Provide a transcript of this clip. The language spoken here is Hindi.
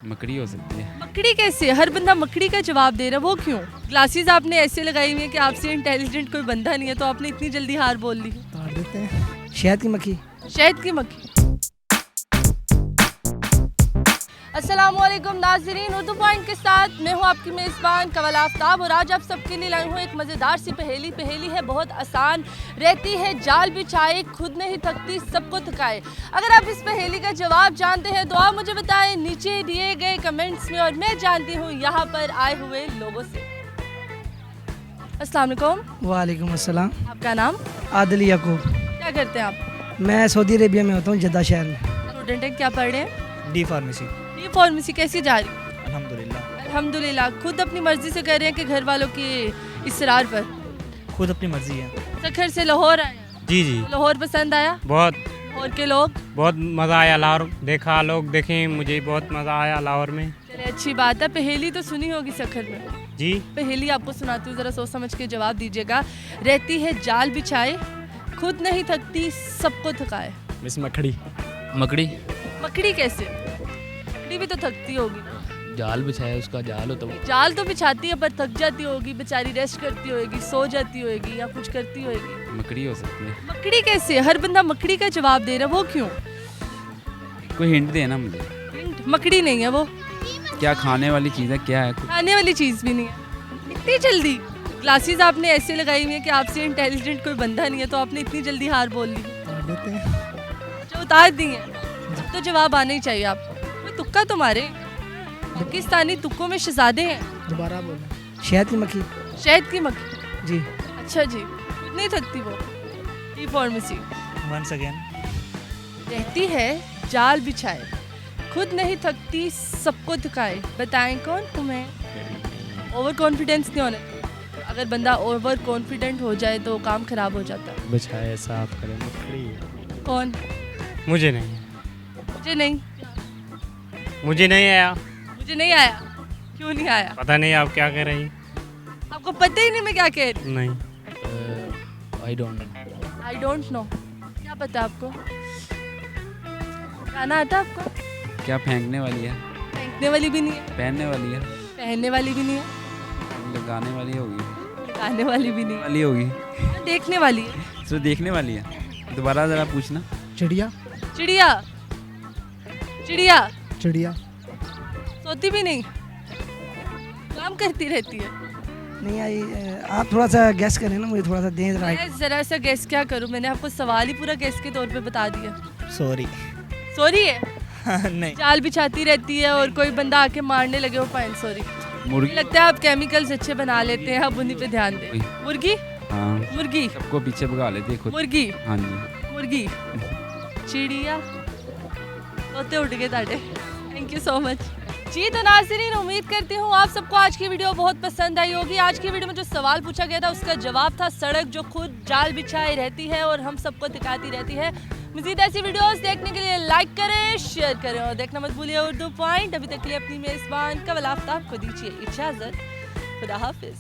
मकड़ी हो सकती है। मकड़ी कैसे? हर बंदा मकड़ी का जवाब दे रहा है, वो क्यों? ग्लासेस आपने ऐसे लगाई हुई है कि आपसे इंटेलिजेंट कोई बंदा नहीं है, तो आपने इतनी जल्दी हार बोल ली। तोड़ देते हैं। शहद की मक्खी। शहद की मक्खी। अस्सलामुअलैकुम नाज़रीन, उर्दू पॉइंट के साथ मैं हूँ आपकी मेज़बान कवल आफ्ताब और आज आप सबके लिए लाई हूँ एक मज़ेदार सी पहेली है बहुत आसान रहती है, जाल बिछाए खुद नहीं थकती सबको थकाए। अगर आप इस पहेली का जवाब जानते हैं तो आप मुझे बताएं नीचे दिए गए कमेंट्स में और मैं जानती हूँ यहाँ पर आए हुए लोगों से। अस्सलाम वालेकुम। वालेकुम अस्सलाम। आपका नाम? आदिल याकूब। क्या करते हैं आप? मैं सऊदी अरेबिया में होता हूँ, जद्दा शहर में। स्टूडेंट हैं, क्या पढ़ रहे हैं? D pharmacy. ये फार्मेसी कैसी जा रही है? अल्हम्दुलिल्लाह। अल्हम्दुलिल्लाह। खुद अपनी मर्जी से कर रहे हैं कि घर वालों के इसरार पर? खुद अपनी मर्जी है। सखर से लाहौर आए हैं। जी जी लाहौर पसंद आया? बहुत और के लोग? बहुत मज़ा आया लाहौर देखा, लोग देखे, मुझे बहुत मज़ा आया लाहौर में। चले अच्छी बात है। पहेली तो सुनी होगी सखर में। जी पहेली आपको सुनाती हूँ, ज़रा सोच समझ के जवाब दीजिएगा। रहती है जाल बिछाए खुद नहीं थकती सबको थकाए। मिस मकड़ी। मकड़ी मकड़ी कैसे? मकड़ी भी तो थकती होगी। जाल बिछाया, उसका जाल होता है। जाल तो बिछाती है पर थक जाती होगी, बेचारी रेस्ट करती होगी, सो जाती होगी या कुछ करती होगी। मकड़ी हो सकती है। मकड़ी कैसे? हर बंदा मकड़ी का जवाब दे रहा है, वो क्यों? कोई हिंट देना मुझे। हिंट? मकड़ी नहीं है वो। क्या खाने वाली चीज़ है? क्या है? खाने वाली चीज़ भी नहीं है। इतनी जल्दी? ग्लासेस आपने ऐसे लगाई हुई है कि आपसे इंटेलिजेंट कोई बंदा नहीं है, तो आपने इतनी जल्दी हार बोल ली। तोड़ देते हैं। जो उतार दी है तो जवाब आना ही चाहिए आपको। कोई तुक्का तो मारे। पाकिस्तानी तुक्कों में शहजादे हैं। दोबारा बोलो। शहद की मक्खी। शहद की मक्खी। जी। अच्छा जी, खुद नहीं थकती वो। D pharmacy. Once again. रहती है जाल बिछाए खुद नहीं थकती सबको थकाए, बताएं कौन हूँ मैं? ओवर कॉन्फिडेंस नहीं होना। अगर बंदा ओवर कॉन्फिडेंट हो जाए तो काम खराब हो जाता है। बिछाए साफ करें मकड़ी। कौन? मुझे नहीं मुझे नहीं। मुझे नहीं आया। मुझे नहीं आया? क्यों नहीं आया? पता नहीं आप क्या कह रही। आपको पता ही नहीं मैं क्या कह रही? नहीं I don't know. I don't know. क्या पता आपको? गाना आता आपको? क्या फेंकने वाली है? फेंकने वाली भी नहीं है, पहनने वाली है? पहनने वाली भी नहीं है, लगाने वाली होगी। गाने वाली भी नहीं है, वाली होगी। देखने वाली है। सिर्फ देखने वाली है। दोबारा ज़रा पूछना। चिड़िया। चिड़िया? चिड़िया चिड़िया सोती भी नहीं, काम करती रहती है। नहीं आई। आप थोड़ा सा गैस करें ना, मुझे थोड़ा सा दें राइट। मैं जरा सा गेस क्या करूं, मैंने आपको सवाल ही पूरा गेस के तौर पे बता दिया। सॉरी। सॉरी है? नहीं। जाल बिछाती रहती है और कोई बंदा आके मारने लगे वो फाइन सॉरी। मुर्गी। लगता है आप केमिकल्स अच्छे बना लेते हैं, अब उन्हीं पे ध्यान दें। मुर्गी? हाँ, मुर्गी? सबको पीछे भगा लेती है खुद। मुर्गी? हाँ जी। मुर्गी? चिड़िया? तोते उड़ गए ताड़े। थैंक यू सो मच जी। तो नाज़रीन, उम्मीद करती हूँ आप सबको आज की वीडियो बहुत पसंद आई होगी। आज की वीडियो में जो सवाल पूछा गया था उसका जवाब था सड़क जो खुद जाल बिछाए रहती है और हम सबको दिखाती रहती है। मज़ीद ऐसी वीडियोस देखने के लिए लाइक करें, शेयर करें और देखना मत भूलिए उर्दू पॉइंट। अभी तक के लिए अपनी मेज़बान कवल आफ्ताब को दीजिए इजाज़त। खुदा हाफिज़।